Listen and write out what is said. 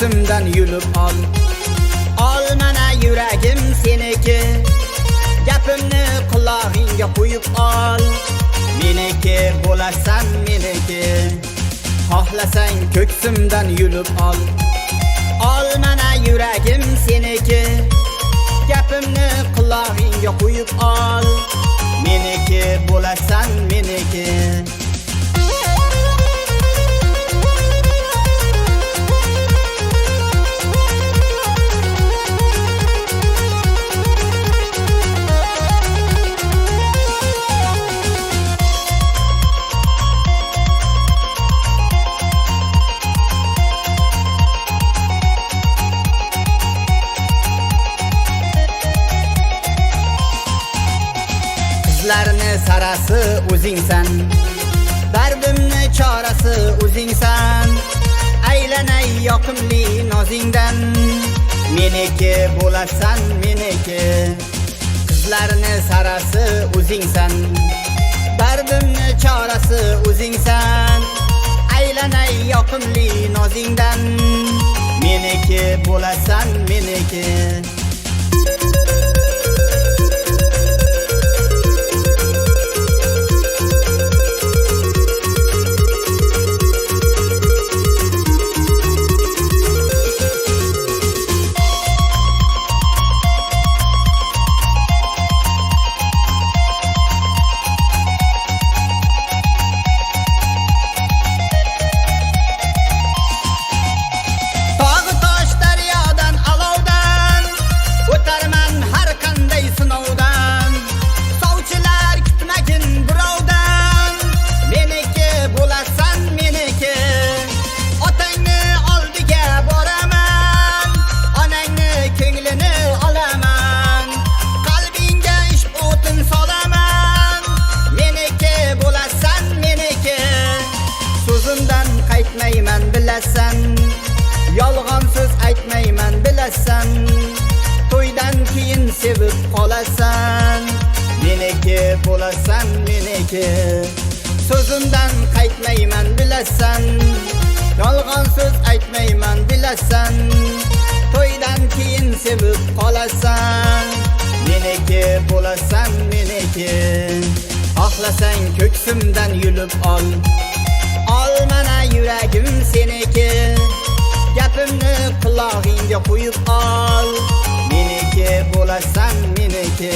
ko'ksimdan yulib ol. Ol mana yuragim seniki, gapimni qulog'ingga qo'yib ol. Meniki bo'lasan meniki, xohlasang ko'ksimdan yulib ol. Ol mana yuragim seniki, gapimni qulog'ingga qo'yib ol. Meniki bo'lasan meniki. Qizlarni sarasi o'zingsan, dardimni chorasi o'zingsan. Aylanay yoqimli nozingdan, meniki bo'lasan meniki. Qizlarni sarasi o'zingsan, dardimni chorasi o'zingsan. Aylanay yoqimli nozingdan, meniki bo'lasan meniki. Qaytmayman bilasan, yolg'on so'z aytmayman bilasan. To'ydan keyin sevib qolasan, meniki bo'lasan meniki. So'zimdan qaytmayman bilasan, yolg'on so'z aytmayman bilasan. To'ydan keyin sevib qolasan, meniki bo'lasan meniki. Xohlasang ko'ksimdan yulib ol. Ol mana yuragim seniki, gapimni qulog'ingga qo'yib ol. Meniki bo'lasan meniki.